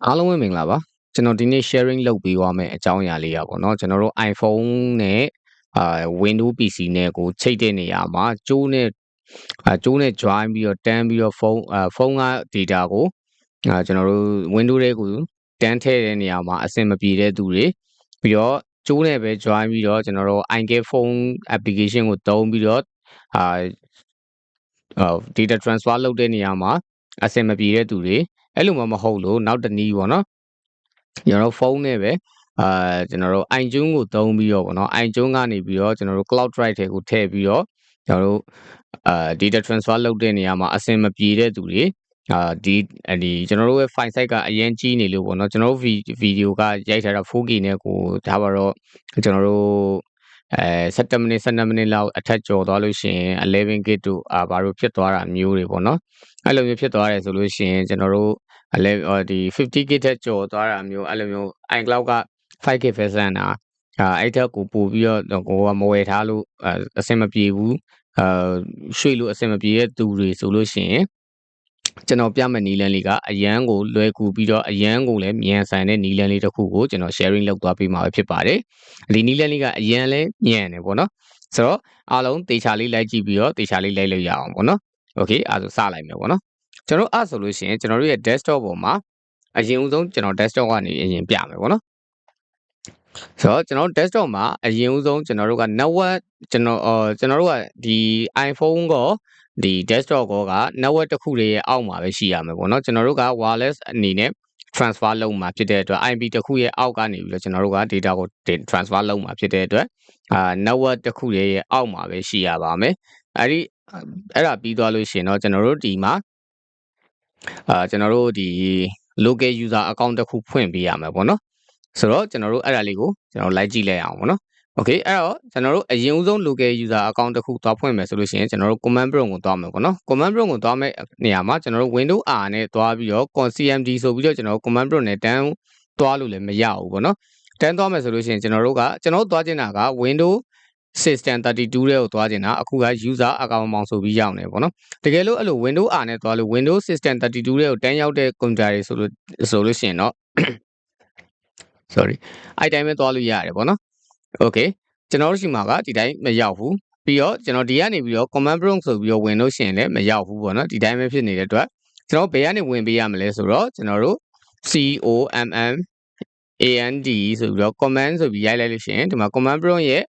အားလုံးပဲမင်္ဂလာပါကျွန်တော်ဒီနေ့ sharing လုပ်ပေးသွားမယ်အကြောင်းအရာလေးပေါ့နော်ကျွန်တော်တို့ iPhone နဲ့ Windows PC နဲ့ကိုချိတ်တဲ့နေရာမှာကျိုးနဲ့ join ပြီးတော့တန်းပြီးတော့ဖုန်းက data ကိုကျွန်တော်တို့ Windows တွေကိုတန်းထည့်တဲ့နေရာမှာအဆင်မပြေတဲ့သူတွေပြီးတော့ကျိုးနဲ့ပဲ join ပြီးတော့ကျွန်တော်တို့ iGet phone application ကိုသုံးပြီးတော့data transfer လုပ်တဲ့နေရာမှာအဆင်မပြေတဲ့သူတွေအဲ့လိုမှမဟုတ်လို့နောက်တစ်နည်းပေါ့နော်ကျွန်တော်ဖုန်းနဲ့ပဲကျွန်တော်တို့ iTunes ကိုသုံးပြီးတော့ပေါ့နော် iTunes ကနေပြီးတော့ကျွန်တော်တို့ cloud drive တွေကိုထည့်ပြီးတော့ကျွန်တော်တို့data transfer လုပ်တဲ့နေရာမှာအဆင်မပြေတဲ့သူတွေဒီကျွန်တော်တို့ရဲ့ file size ကအရင်ကြီးနေလို့ပေါ့နော်ကျွန်တော်တို့ဗီဒီယိုကရိုက်ထားတာ 4K နဲ့ကိုဒါပါတော့ကျွန်တော်တို့17မိနစ်12မိနစ်လောက်အထက်ကျော်သွားလို့ရှိရင် 11GB တို့ဘာလို့ဖြစ်သွားတာမျိုးတွေပေါ့နော်အဲ့လိုမျိုးဖြစ်သွားတယ်ဆိုလို့ရှိရင်ကျွန်တော်တို့ဒီ 50GB ထက်ကျော်သွားတာမျိုးအဲ့လိုမျိုး iCloud က 5K version အဲ့ထက်ကိုပို့ပြီးတော့ကိုကမဝယ်ထားလို့အဆင်မပြေဘူးရွှေ့လို့အဆင်မပြေတဲ့သူတွေဆိုလို့ရှိရင်ကျွန်တော်ပြမယ့်နည်းလမ်းလေးကအရန်ကိုလွယ်ကူပြီးတော့အရန်ကိုလည်းမြန်ဆန်တဲ့နည်းလမ်းလေးတစ်ခုကိုကျွန်တော် sharing လုပ်သွားပေးမှာပဲဖြစ်ပါတယ်ဒီနည်းလမ်းလေးကအရန်လည်းမြန်တယ်ပေါ့နော်ဆိုတော့အားလုံးတေချာလေးလိုက်ကြည့်ပြီးတော့တေချာလေးလိုက်လို့ရအောင်ပေါ့နော် okay အဲ့ဒါဆိုစလိုက်မယ်ပေါ့နော်ကျွန်တော်ဆိုလို့ရှိရင်ကျွန်တော်တို့ရဲ့ desktop ပေါ်မှာအရင်ဦးဆုံးကျွန်တော် desktop ကနေအရင်ပြမယ်ပေါ့နော်ဆိုတော့ကျွန်တော် desktop မှာအရင်ဦးဆုံးကျွန်တော်တို့က network ကျွန်တော်တို့ကဒီ iPhone ကောဒီ desktop ကောက network တစ်ခုလေးရဲ့အောက်မှာပဲရှိရမယ်ပေါ့နော်ကျွန်တော်တို့က wireless အနေနဲ့ transfer လုပ်မှာဖြစ်တဲ့အတွက် IP တစ်ခုရဲ့အောက်ကနေပြီးတော့ကျွန်တော်တို့က data ကို transfer လုပ်မှာဖြစ်တဲ့အတွက်network တစ်ခုလေးရဲ့အောက်မှာပဲရှိရပါမယ်အဲ့ဒါပြီးသွားလို့ရှိရင်တော့ကျွန်တော်တို့ဒီမှာကျွန်တော်တို့ဒီ local user account တစ်ခုဖွင့်ပေးရမယ်ပေါ့နော်ဆိုတော့ကျွန်တော်တို့အဲ့ဒါလေးကိုကျွန်တော်လိုက်ကြည့်လိုက်အောင်ပေါ့နော် okay အဲ့တော့ကျွန်တော်တို့အရင်ဦးဆုံး local user account တစ်ခုသွားဖွင့်မယ်ဆိုလို့ရှိရင်ကျွန်တော်တို့ command prompt ကိုသွားမယ်ပေါ့နော် command prompt ကိုသွားမယ့်နေရာမှာကျွန်တော်တို့ windows R နဲ့သွားပြီးတော့ cmd ဆိုပြီးတော့ကျွန်တော်တို့ command prompt နဲ့တန်းသွားလို့လည်းမရဘူးပေါ့နော်တန်းသွားမယ်ဆိုလို့ရှိရင်ကျွန်တော်တို့သွားချင်တာက windows system 32တဲ့ကိုသွားချင်တာအခုက user account မောင်ဆိုပြီးရောက်နေပေါ့နော်တကယ်လို့အဲ့လို windows R နဲ့သွားလို့ windows system 32တဲ့ကိုတန်းရောက်တဲ့ computer တွေဆိုလို့ရှိရင်တော့ sorry အဲ့တိုင်းပဲသွားလို့ရတယ်ပေါ့နော် okay ကျွန်တော်တို့ရှိမှာကဒီတိုင်းမရောက်ဘူးပြီးတော့ကျွန်တော်ဒီကနေပြီးတော့ command prompt ဆိုပြီးတော့ဝင်လို့ရှိရင်လည်းမရောက်ဘူးပေါ့နော်ဒီတိုင်းပဲဖြစ်နေတဲ့အတွက်ကျွန်တော်ဘယ်ကနေဝင်ပေးရမလဲဆိုတော့ကျွန်တော်တို့ command ဆိုပြီးတော့ command ဆိုပြီးရိုက်လိုက်လို့ရှိရင်ဒီမှာ command prompt ရဲ့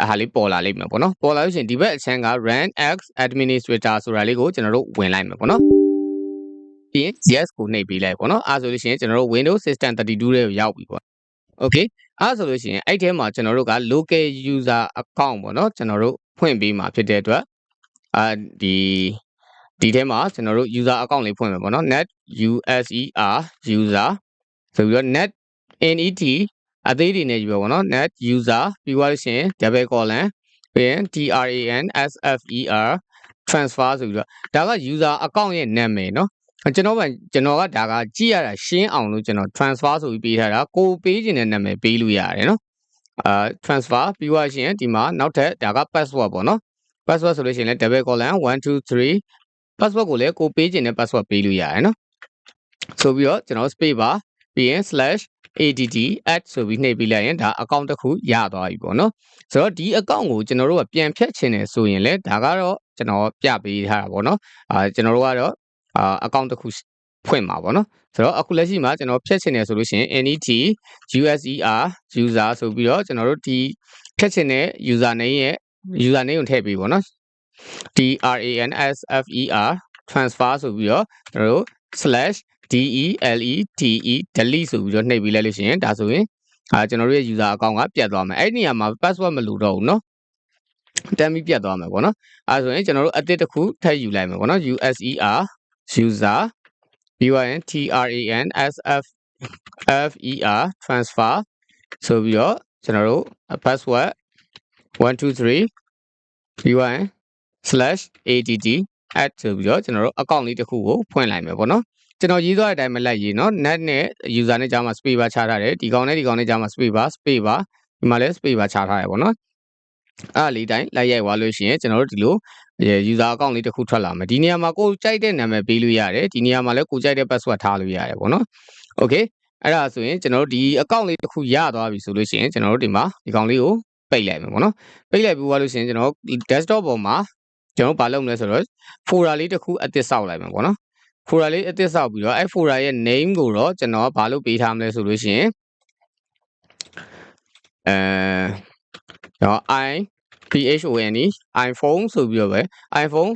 ဟာလေးပေါ်လာလိမ့်မယ်ပေါ့နော်ပေါ်လာလို့ရှိရင်ဒီဘက်အချမ်းက run x administrator ဆိုတာလေးကိုကျွန်တော်တို့ဝင်လိုက်မယ်ပေါ့နော်ပြီးရင် yes ကိုနှိပ်ပေးလိုက်ပေါ့နော်အဲဆိုလို့ရှိရင်ကျွန်တော်တို့ Windows System 32တဲ့ကိုရောက်ပြီပေါ့ okay အဲဆိုလို့ရှိရင်အဲ့ထဲမှာကျွန်တော်တို့က local user account ပေါ့နော်ကျွန်တော်တို့ဖွင့်ပေးမှာဖြစ်တဲ့အတွက်ဒီထဲမှာကျွန်တော်တို့ user account လေးဖွင့်မယ်ပေါ့နော် net user user ဆိုပြီးတော့ net aသေးတွေနဲ့ယူပါပေါ့နော် net user ပြီးသွားလို့ရှိရင် double colon ပြီးရင် transfer ဆိုပြီးတော့ဒါက user account ရဲ့နာမည်เนาะကျွန်တော်ကဒါကကြည့်ရတာရှင်းအောင်လို့ကျွန်တော် transfer ဆိုပြီးပေးထားတာကိုပေးခြင်းတဲ့နာမည်ပေးလို့ရတယ်เนาะtransfer ပြီးသွားရှင်ဒီမှာနောက်ထပ်ဒါက password ပေါ့เนาะ password ဆိုလို့ရှိရင်လည်း double colon 1 2 3 password ကိုလည်းကိုပေးခြင်းတဲ့ password ပေးလို့ရတယ်เนาะဆိုပြီးတော့ကျွန်တော် space bar ပြီးရင် /add ဆိုပြီးနှိပ်ပြီးလိုက်ရင်ဒါ account တစ်ခုရသွားပြီပေါ့နော်ဆိုတော့ဒီ account ကိုကျွန်တော်တို့ကပြန်ဖြတ်ချင်တယ်ဆိုရင်လည်းဒါကတော့ကျွန်တော်ပြပေးထားတာပေါ့နော်ကျွန်တော်တို့ကတော့account တစ်ခုဖွင့်မှာပေါ့နော်ဆိုတော့အခုလက်ရှိမှာကျွန်တော်ဖြတ်ချင်တယ်ဆိုလို့ရှိရင် net user ဆိုပြီးတော့ကျွန်တော်တို့ဒီဖြတ်ချင်တဲ့ user name ကိုထည့်ပေးပေါ့နော် transfer ဆိုပြီးတော့ကျွန်တော်တို့ delete ဆိုပြီးတော့နှိပ်ပြီးလိုက်လို့ရှိရင်ဒါဆိုရင်ကျွန်တော်တို့ရဲ့ user account ကပြတ်သွားမယ်အဲ့ဒီနေရာမှာ password မလိုတော့ဘူးเนาะတမ်းပြီးပြတ်သွားမယ်ပေါ့နော်အဲဆိုရင်ကျွန်တော်တို့အသစ်တစ်ခုထပ်ယူလိုက်မယ်ပေါ့နော် user ပြီးသွားရင် transfer ဆိုပြီးတော့ကျွန်တော်တို့ password 1 2 3ပြီးသွားရင် /add ဆိုပြီးတော့ကျွန်တော်တို့ account လေးတစ်ခုကိုဖွင့်လိုက်မယ်ပေါ့နော်ကျွန်တော်ရေးသွားတဲ့အတိုင်းမလိုက်ရေးเนาะ net နဲ့ user နဲ့ကြားမှာ space bar ချထားတယ်ဒီကောင်နဲ့ကြားမှာ space bar ဒီမှာလည်း space bar ချထားတယ်ပေါ့နော်အဲ့လေးတိုင်းလိုက်ရိုက်သွားလို့ရှိရင်ကျွန်တော်တို့ဒီလို user account လေးတစ်ခုထွက်လာမယ်ဒီနေရာမှာကိုကြိုက်တဲ့နာမည်ပေးလို့ရတယ်ဒီနေရာမှာလည်းကိုကြိုက်တဲ့ password ထားလို့ရတယ်ပေါ့နော် okay အဲ့ဒါဆိုရင်ကျွန်တော်တို့ဒီ account လေးတစ်ခုရသွားပြီဆိုလို့ရှိရင်ကျွန်တော်တို့ဒီမှာဒီကောင်လေးကိုပိတ်လိုက်မယ်ပေါ့နော်ပိတ်လိုက်ပြီးသွားလို့ရှိရင်ကျွန်တော် desktop ပေါ်မှာကျွန်တော်ဘာလုပ်မလဲဆိုတော့ folder လေးတစ်ခုအသစ်ဆောက်လိုက်မယ်ပေါ့နော် folder လေးအသစ်ဆောက်ပြီးတော့အဲ့ folder ရဲ့ name ကိုတော့ကျွန်တော်ဘာလို့ပေးထားမလဲဆိုလို့ရှိရင်iPhone iPhone ဆိုပြီးတော့ပဲ iPhone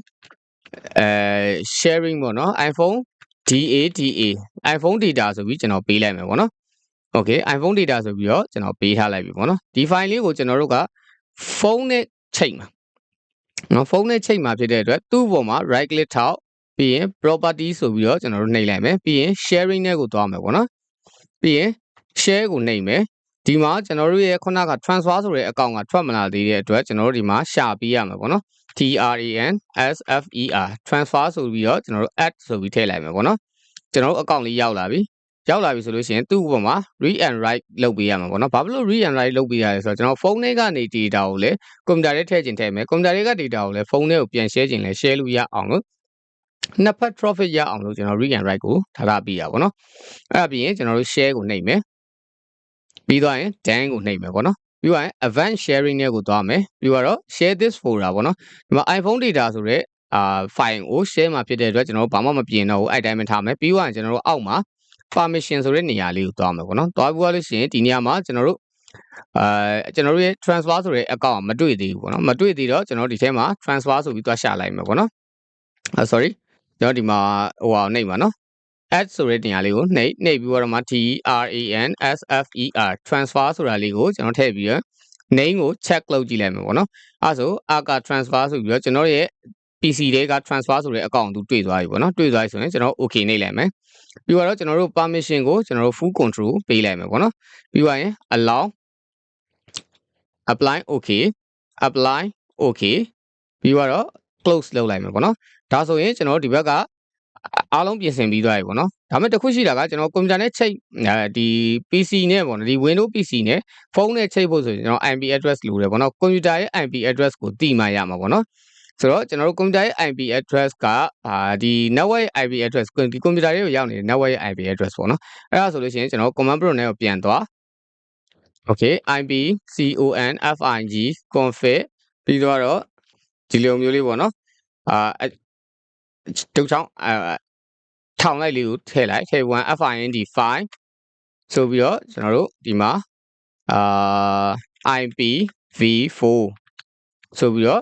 sharing ပေါ့နော် iPhone data iPhone data ဆိုပြီးကျွန်တော်ပေးလိုက်မယ်ပေါ့နော် okay iPhone data ဆိုပြီးတော့ကျွန်တော်ပေးထားလိုက်ပြီပေါ့နော်ဒီ file လေးကိုကျွန်တော်တို့ကဖုန်းနဲ့ချိန်မှာနော်ဖုန်းနဲ့ချိန်မှာဖြစ်တဲ့အတွက်သူ့ပေါ်မှာ right click ထောက်ပြီးရင် property ဆိုပြီးတော့ကျွန်တော်တို့နှိပ်လိုက်မယ်ပြီးရင် sharing နဲ့ကိုသွားမယ်ပေါ့နော်ပြီးရင် share ကိုနှိပ်မယ်ဒီမှာကျွန်တော်တို့ရဲ့ခုနက transfer ဆိုတဲ့အကောင့်ကထွက်မလာသေးတဲ့အတွက်ကျွန်တော်တို့ဒီမှာရှာပေးရမှာပေါ့နော် transfer ဆိုပြီးတော့ကျွန်တော်တို့ add ဆိုပြီးထည့်လိုက်မယ်ပေါ့နော်ကျွန်တော်တို့အကောင့်လေးရောက်လာပြီဆိုလို့ရှိရင်သူ့ဘက်မှာ read and write လုပ်ပေးရမှာပေါ့နော်ဘာဖြစ်လို့ read and write လုပ်ပေးရလဲဆိုတော့ကျွန်တော်ဖုန်းထဲကနေ data ကိုလည်းကွန်ပျူတာထဲထည့်ခြင်းထည့်မယ်ကွန်ပျူတာထဲက data ကိုလည်းဖုန်းထဲကိုပြန် share ခြင်းလည်း share လို့ရအောင်လို့နှစ်ဖက် profit ရအောင်လို့ကျွန်တော် read and write ကိုထားပေးရပါတော့အဲ့ဒါပြီးရင်ကျွန်တော်တို့ share ကိုနှိပ်မယ်ပြီးသွားရင် done ကိုနှိပ်မယ်ပေါ့နော်ပြီးသွားရင် advanced sharing နဲ့ကိုသွားမယ်ပြီးတော့ share this folder ပေါ့နော်ဒီမှာ iPhone data ဆိုတဲ့file ကို share မှာဖြစ်တဲ့အတွက်ကျွန်တော်တို့ဘာမှမပြင်တော့ဘူးအဲ့တိုင်းပဲထားမယ်ပြီးသွားရင်ကျွန်တော်တို့အောက်မှာ permission ဆိုတဲ့နေရာလေးကိုသွားမယ်ပေါ့နော်သွားပြီးသွားလို့ရှိရင်ဒီနေရာမှာကျွန်တော်တို့ရဲ့ transfer ဆိုတဲ့ account မတွေ့သေးဘူးပေါ့နော်မတွေ့သေးတော့ကျွန်တော်ဒီထဲမှာ transfer ဆိုပြီးသွားရှာလိုက်မယ်ပေါ့နော်sorry ကျွန်တော်ဒီမှာဟိုဟာနှိပ်ပါနော် add ဆိုတဲ့နေရာလေးကိုနှိပ်ပြီးတော့မှ transfer ဆိုတာလေးကိုကျွန်တော်ထည့်ပြီးတော့ name ကို check လုပ်ကြည့်လိုက်မယ်ပေါ့နော်အဲဆို arca transfer ဆိုပြီးတော့ကျွန်တော်ရဲ့ PC တွေက transfer ဆိုတဲ့ account သူတွေ့သွားပြီပေါ့နော်တွေ့သွားပြီဆိုရင်ကျွန်တော် okay နှိပ်လိုက်မယ်ပြီးတော့ကျွန်တော်တို့ permission ကိုကျွန်တော်တို့ full control ပေးလိုက်မယ်ပေါ့နော်ပြီးသွားရင် allow apply okay ပြီးတော့ close လုပ်လိုက်မယ်ပေါ့နော်ဒါဆိုရင်ကျွန်တော်ဒီဘက်ကအားလုံးပြင်ဆင်ပြီးသွားပြီပေါ့နော်ဒါပေမဲ့တစ်ခုရှိတာကကျွန်တော်ကွန်ပျူတာနဲ့ချိတ်ဒီ PC နဲ့ပေါ့နော်ဒီ Windows PC နဲ့ဖုန်းနဲ့ချိတ်ဖို့ဆိုရင်ကျွန်တော် IP address လိုတယ်ပေါ့နော်ကွန်ပျူတာရဲ့ IP address ကိုသိမှရမှာပေါ့နော်ဆိုတော့ကျွန်တော်တို့ကွန်ပျူတာရဲ့ IP address ကဒီ network ရဲ့ IP address ဒီကွန်ပျူတာရဲ့ရောက်နေတဲ့ network ရဲ့ IP address ပေါ့နော်အဲ့ဒါဆိုလို့ရှိရင်ကျွန်တော် command prompt နဲ့ကိုပြန်သွား okay IP config ပြီးတော့ဒီလိုမျိုးလေးပေါ့နော်တုတ်ချောင်းထောင်လိုက်လေးကိုထည့်လိုက်ထည့်1 find5 ဆိုပြီးတော့ကျွန်တော်တို့ဒီမှာIPv4 ဆိုပြီးတော့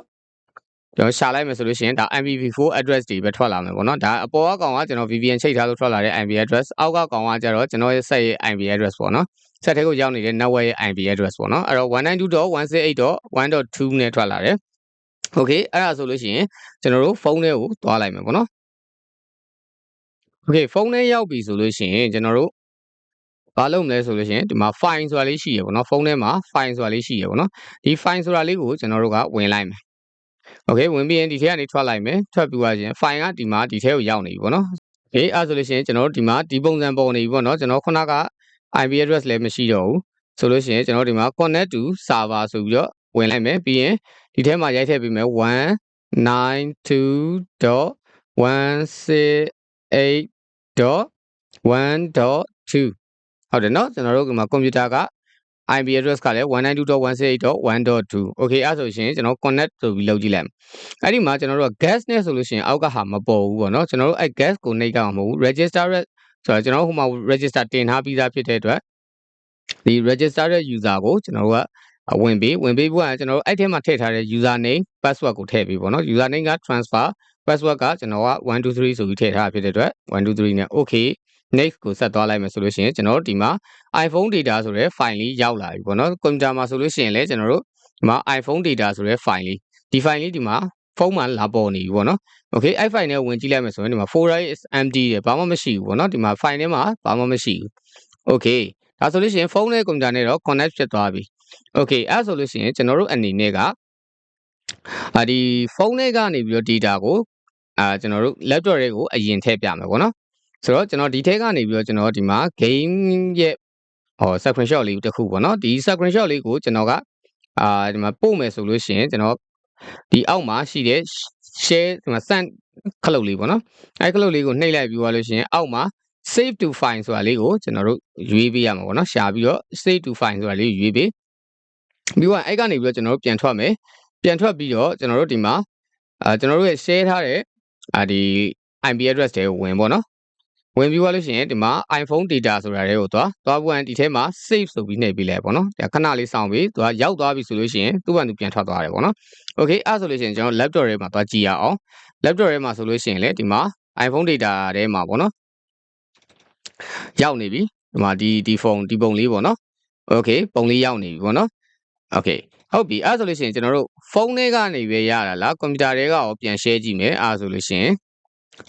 ကျွန်တော်ရှာလိုက်မယ်ဆိုလို့ရှိရင်ဒါ IPv4 address တွေပဲထွက်လာမယ်ပေါ့နော်ဒါအပေါ်ကကောင်ကကျွန်တော် VPN ချိတ်ထားလို့ထွက်လာတဲ့ IP address အောက်ကကောင်ကကျတော့ကျွန်တော်ရဲ့ set ရဲ့ IP address ပေါ့နော်set ထဲကိုရောက်နေတဲ့ network ရဲ့ IP address ပေါ့နော်အဲ့တော့ 192.168.1.2 နဲ့ထွက်လာတယ် okay အဲ့ဒါဆိုလို့ရှိရင်ကျွန်တော်တို့ဖုန်းထဲကိုသွားလိုက်မယ်ပေါ့နော် okay ဖုန်းထဲရောက်ပြီဆိုလို့ရှိရင်ကျွန်တော်တို့ဘာလုပ်မလဲဆိုလို့ရှိရင်ဒီမှာ file ဆိုတာလေးရှိရပေါ့နော်ဖုန်းထဲမှာ file ဆိုတာလေးရှိရပေါ့နော်ဒီ file ဆိုတာလေးကိုကျွန်တော်တို့ကဝင်လိုက်မယ် okay ဝင်ပြီးရင်ဒီထဲကနေထွက်လိုက်မယ်ထွက်ပြီးသွားခြင်း file ကဒီမှာဒီထဲကိုရောက်နေပြီပေါ့နော် okay အဲ့ဆိုလို့ရှိရင်ကျွန်တော်တို့ဒီမှာဒီပုံစံပေါ်နေပြီပေါ့နော်ကျွန်တော်ခုနက IP address လည်းမရှိတော့ဘူးဆိုလို့ရှိရင်ကျွန်တော်ဒီမှာ connect to server ဆိုပြီးတော့ဝင်လိုက်မယ်ပြီးရင်ဒီထဲမှာရိုက်ထည့်ပေးမယ် 192.168.1.2 ဟုတ်တယ်နော်ကျွန်တော်တို့ဒီမှာကွန်ပျူတာက IP address ကလည်း 192.168.1.2 okay အဲ့ဆိုရှင်ကျွန်တော် connect ဆိုပြီးလုပ်ကြည့်လိုက်အဲ့ဒီမှာကျွန်တော်တို့က gas နဲ့ဆိုလို့ရှိရင်အောက်ကဟာမပေါ်ဘူးပေါ့နော်ကျွန်တော်တို့အဲ့ gas ကိုနှိပ်ကြအောင်မဟုတ်ဘူး register ဆိုတော့ကျွန်တော်ဟိုမှာ register တင်ထားပြီးသားဖြစ်တဲ့အတွက်ဒီ register တဲ့ user ကိုကျွန်တော်တို့ကဝင်ပြီးဖို့ကကျွန်တော်တို့အဲ့ထဲမှာထည့်ထားတဲ့ user name password ကိုထည့်ပြီးပေါ့နော် user name က transfer password ကကျွန်တော်က123ဆိုပြီးထည့်ထားဖြစ်တဲ့အတွက်123နဲ့ okay next ကိုဆက်သွားလိုက်မယ်ဆိုလို့ရှိရင်ကျွန်တော်တို့ဒီမှာ iPhone data ဆိုတဲ့ file လေးရောက်လာပြီပေါ့နော်ကွန်ပျူတာမှာဆိုလို့ရှိရင်လည်းကျွန်တော်တို့ဒီမှာ iPhone data ဆိုတဲ့ file လေးဒီ file လေးဒီမှာဖုန်းမှာလာပေါ်နေပြီပေါ့နော် okay အဲ့ file နဲ့ဝင်ကြည့်လိုက်မယ်ဆိုရင်ဒီမှာ folder is empty တယ်ဘာမှမရှိဘူးပေါ့နော်ဒီမှာ file ထဲမှာဘာမှမရှိဘူး okay ဒါဆိုလို့ရှိရင်ဖုန်းနဲ့ကွန်ပျူတာနဲ့တော့ connect ဖြစ်သွားပြီ okay အဲ့ဆိုလို့ရှိရင်ကျွန်တော်တို့အနေနဲ့ကဒီဖုန်းထဲကနေပြီးတော့ data ကိုကျွန်တော်တို့ laptop တွေကိုအရင်ထည့်ပြမယ်ပေါ့နော်ဆိုတော့ကျွန်တော်ဒီထဲကနေပြီးတော့ကျွန်တော်ဒီမှာ game ရဲ့screenshot လေးတစ်ခုပေါ့နော်ဒီ screenshot လေးကိုကျွန်တော်ကဒီမှာပို့မယ်ဆိုလို့ရှိရင်ကျွန်တော်ဒီအောက်မှာရှိတဲ့ share ဒီမှာ send ခလုတ်လေးပေါ့နော်ခလုတ်လေးကိုနှိပ်လိုက်ပြီးသွားလို့ရှိရင်အောက်မှာ save to file ဆိုတာလေးကိုကျွန်တော်တို့ရွေးပေးရမှာပေါ့နော်ရှာပြီးတော့ save to file ဆိုတာလေးကိုရွေးပေးပြီးတော့အဲ့ကနေပြီးတော့ကျွန်တော်တို့ပြန်ထွက်မယ်ပြန်ထွက်ပြီးတော့ကျွန်တော်တို့ဒီမှာကျွန်တော်တို့ရဲ့ share ထားတဲ့ဒီ IP address တွေကိုဝင်ပေါ့နော်ဝင်ပြီးသွားလို့ရှိရင်ဒီမှာ iPhone data ဆိုတာတွေကိုသွားပွင့်ဒီထဲမှာ save ဆိုပြီးနှိပ်ပေးလိုက်ပေါ့နော်ခဏလေးစောင့်ပြီးသူကရောက်သွားပြီဆိုလို့ရှိရင်သူ့ဘာသူပြန်ထွက်သွားတယ်ပေါ့နော် okay အဲ့ဆိုလို့ရှိရင်ကျွန်တော် laptop ထဲမှာသွားကြည့်ရအောင် laptop ထဲမှာဆိုလို့ရှိရင်လေဒီမှာ iPhone data ထဲမှာပေါ့နော်ရောက်နေပြီဒီမှာဒီဖုန်းဒီပုံလေးပေါ့နော် okay ပုံလေးရောက်နေပြီပေါ့နော် okay ဟုတ်ပြီအဲ့ဆိုလို့ရှိရင်ကျွန်တော်တို့ဖုန်းထဲကနေပဲရတာလားကွန်ပျူတာထဲကရောပြန် share ကြည့်မယ်အဲ့ဆိုလို့ရှိရင်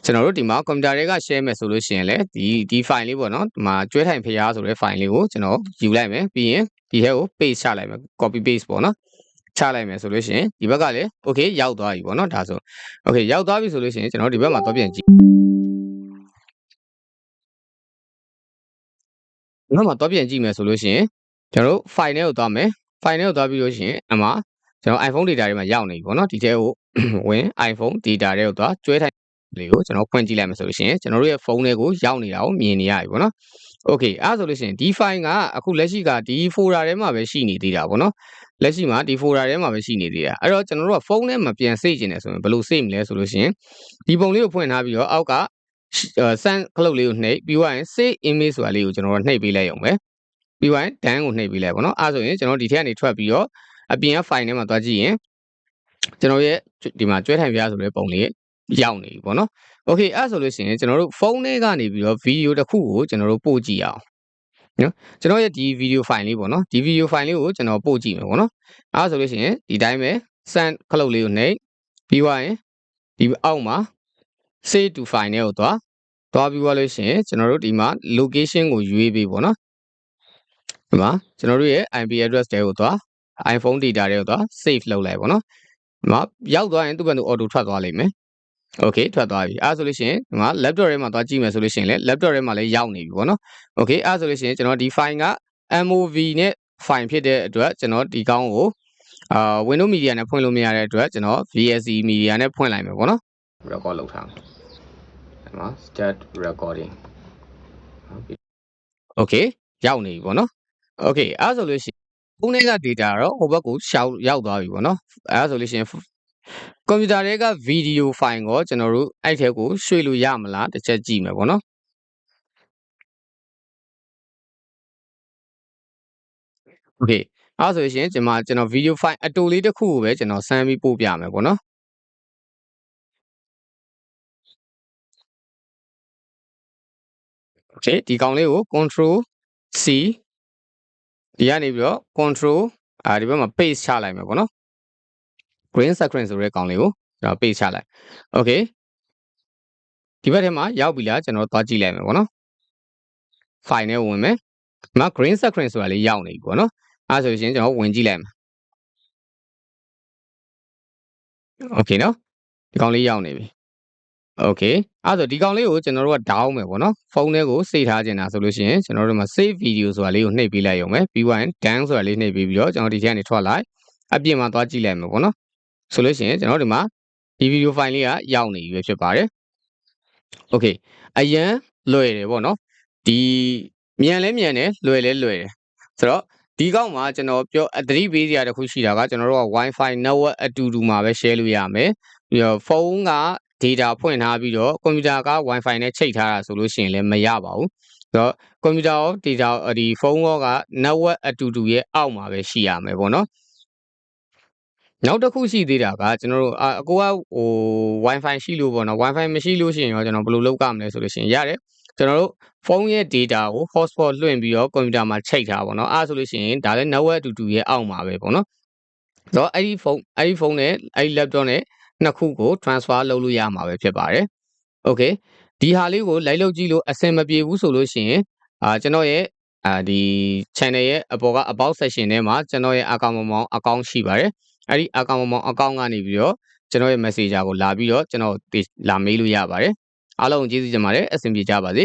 ကျွန်တော်တို့ဒီမှာကွန်ပျူတာတွေက share မယ်ဆိုလို့ရှိရင်လေဒီ file လေးပေါ့နော်ဒီမှာကျွဲထိုင်ဖျားဆိုတဲ့ file လေးကိုကျွန်တော်ယူလိုက်မယ်ပြီးရင်ဒီထဲကို paste ချလိုက်မယ် copy paste ပေါ့နော်ချလိုက်မယ်ဆိုလို့ရှိရင်ဒီဘက်ကလည်း okay ရောက်သွားပြီပေါ့နော်ဒါဆို okay ရောက်သွားပြီဆိုလို့ရှိရင်ကျွန်တော်ဒီဘက်မှာသွားပြန်ကြည့်ဒီဘက်မှာသွားပြန်ကြည့်မယ်ဆိုလို့ရှိရင်ကျွန်တော်တို့ file ထဲကိုသွားမယ် file ထဲကိုသွားပြီးလို့ရှိရင်အမှကျွန်တော် iPhone data တွေမှာရောက်နေပြီပေါ့နော်ဒီထဲကိုဝင် iPhone data တွေကိုသွားကျွဲထိုင်လေးကိုကျွန်တော်ဖွင့်ကြည့်လိုက်မယ်ဆိုလို့ရှိရင်ကျွန်တော်တို့ရဲ့ဖုန်းထဲကိုရောက်နေတာကိုမြင်နေရပြီပေါ့နော် okay အဲ့ဆိုလို့ရှိရင်ဒီ file ကအခုလက်ရှိကဒီ folder ထဲမှာပဲရှိနေသေးတာပေါ့နော်လက်ရှိမှာဒီ folder ထဲမှာပဲရှိနေသေးတာအဲ့တော့ကျွန်တော်တို့ကဖုန်းထဲမှာပြန် save ကျင်တယ်ဆိုရင်ဘယ်လို save မလဲဆိုလို့ရှိရင်ဒီပုံလေးကိုဖွင့်ထားပြီးတော့အောက်က send ခလုတ်လေးကိုနှိပ်ပြီးသွားရင် save image ဆိုတာလေးကိုကျွန်တော်တို့နှိပ်ပေးလိုက်ရုံပဲပြီးသွားရင် done ကိုနှိပ်ပေးလိုက်ပေါ့နော်အဲ့ဆိုရင်ကျွန်တော်ဒီထဲကနေထွက်ပြီးတော့အပြင်က file ထဲမှာသွားကြည့်ရင်ကျွန်တော်ရဲ့ဒီမှာကျွဲထိုင်ပြားဆိုတဲ့ပုံလေးရောက်နေပြီပေါ့နော် okay အဲ့ဆိုလို့ရှိရင်ကျွန်တော်တို့ဖုန်းထဲကနေပြီးတော့ဗီဒီယိုတစ်ခုကိုကျွန်တော်တို့ပို့ကြည့်အောင်နော်ကျွန်တော်ရဲ့ဒီဗီဒီယိုဖိုင်လေးပေါ့နော်ဒီဗီဒီယိုဖိုင်လေးကိုကျွန်တော်ပို့ကြည့်မယ်ပေါ့နော်အဲ့ဆိုလို့ရှိရင်ဒီတိုင်းပဲ send ခလုတ်လေးကိုနှိပ်ပြီးသွားရင်ဒီအောက်မှာ save to file နဲ့ကိုသွားပြီးသွားလို့ရှိရင်ကျွန်တော်တို့ဒီမှာ location ကိုရွေးပေးပေါ့နော်ဒီမှာကျွန်တော်တို့ရဲ့ IP address တွေကိုသွား iPhone data တွေကိုသွား save လုပ်လိုက်ပေါ့နော်ဒီမှာရောက်သွားရင်သူ့ဘက်သူ auto ထွက်သွားလိမ့်မယ် okay ထွက်သွားပြီအဲ့ဆိုလို့ရှိရင်ဒီမှာ laptop ထဲမှာသွားကြည့်မယ်ဆိုလို့ရှိရင်လည်း laptop ထဲမှာလည်းရောက်နေပြီပေါ့နော် okay အဲ့ဆိုလို့ရှိရင်ကျွန်တော်ဒီ file က MOV နဲ့ file ဖြစ်တဲ့အတွက်ကျွန်တော်ဒီကောင်းကိုWindows Media နဲ့ဖွင့်လို့မရတဲ့အတွက်ကျွန်တော် VSE Media နဲ့ဖွင့်လိုက်မယ်ပေါ့နော် record လုပ်ထားမယ်ဒီမှာ start recording okay ရောက်နေပြီပေါ့နော် okay အဲ့ဆိုလို့ရှိရင်ဖုန်းထဲက data တော့ဟိုဘက်ကိုရှောက်ရောက်သွားပြီပေါ့နော်အဲ့ဆိုလို့ရှိရင်ကွန်ပျူတာထဲကဗီဒီယိုဖိုင်ကိုကျွန်တော်တို့အဲ့ထဲကိုရွှေ့လို့ရမလားတစ်ချက်ကြည့်မယ်ပေါ့နော် okay အဲ့ဆိုရင်ကျွန်တော်ဗီဒီယိုဖိုင်အတူလေးတစ်ခုကိုပဲကျွန်တော်စမ်းပြီးပို့ပြမယ်ပေါ့နော် okay ဒီကောင်လေးကို control C ဒီကနေပြီးတော့ control ဒီဘက်မှာ paste ချလိုက်မယ်ပေါ့နော် green screen ဆိုတဲ့ကောင်လေးကိုကျွန်တော် paste ချလိုက် okay ဒီဘက်ထဲမှာရောက်ပြီလားကျွန်တော်သွားကြည့်လိုက်မယ်ပေါ့နော် file နဲ့ဝင်မယ်ဒီမှာ green screen ဆိုတာလေးရောက်နေပြီပေါ့နော်အဲ့ဆိုရင်ကျွန်တော်ဝင်ကြည့်လိုက်မယ် okay နော်ဒီကောင်လေးရောက်နေပြီ okay အဲ့ဆိုဒီကောင်လေးကိုကျွန်တော်တို့က down မယ်ပေါ့နော်ဖုန်းထဲကို save ထားခြင်းတာဆိုလို့ရှိရင်ကျွန်တော်တို့မှာ save video ဆိုတာလေးကိုနှိပ်ပေးလိုက်ရုံပဲပြီးသွားရင် down ဆိုတာလေးနှိပ်ပေးပြီးတော့ကျွန်တော်ဒီထဲကနေထွက်လိုက်အပြင်မှာသွားကြည့်လိုက်မယ်ပေါ့နော်ဆိုလို့ရှိရင်ကျွန်တော်ဒီမှာဒီ video file လေးကရောက်နေပြီဖြစ်ပါတယ် okay အရန်လွယ်တယ်ပေါ့နော်ဒီမြန်လဲမြန်တယ်လွယ်လဲလွယ်တယ်ဆိုတော့ဒီကောက်မှာကျွန်တော်ပြောသတိပေးစရာတစ်ခုရှိတာကကျွန်တော်တို့က Wi-Fi network အတူတူမှာပဲ share လို့ရမယ်ပြီးတော့ဖုန်းက data ဖွင့်ထားပြီးတော့ကွန်ပျူတာက Wi-Fi နဲ့ချိတ်ထားတာဆိုလို့ရှိရင်လည်းမရပါဘူးဆိုတော့ကွန်ပျူတာရော data ဒီဖုန်းရောက network အတူတူရဲ့အောက်မှာပဲရှိရမယ်ပေါ့နော်နောက်တစ်ခုရှိသေးတာကကျွန်တော်တို့အကိုကWi-Fi ရှိလို့ပေါ့နော် Wi-Fi မရှိလို့ရှိရင်ရောကျွန်တော်ဘယ်လိုလုပ်ကြမလဲဆိုလို့ရှိရင်ရတယ်ကျွန်တော်တို့ဖုန်းရဲ့ data ကို hotspot လွှင့်ပြီးတော့ကွန်ပျူတာမှာချိတ်ထားပါတော့အဲ့ဆိုလို့ရှိရင်ဒါလည်း network အတူတူရဲ့အောက်မှာပဲပေါ့နော်ဆိုတော့အဲ့ဒီဖုန်းနဲ့အဲ့ဒီ laptop နဲ့နှစ်ခုကို transfer လုပ်လို့ရမှာပဲဖြစ်ပါတယ် okay ဒီဟာလေးကိုလိုက်လုပ်ကြည့်လို့အဆင်မပြေဘူးဆိုလို့ရှိရင်ကျွန်တော်ရဲ့ဒီ channel ရဲ့အပေါ်က about section ထဲမှာကျွန်တော်ရဲ့ account ရှိပါတယ်အဲ့ဒီ account ကနေပြီးတော့ကျွန်တော်ရဲ့ messenger ကိုလာပြီးတော့ကျွန်တော်လာမေးလို့ရပါတယ်အားလုံးကျေးဇူးတင်ပါတယ်အဆင်ပြေကြပါစေ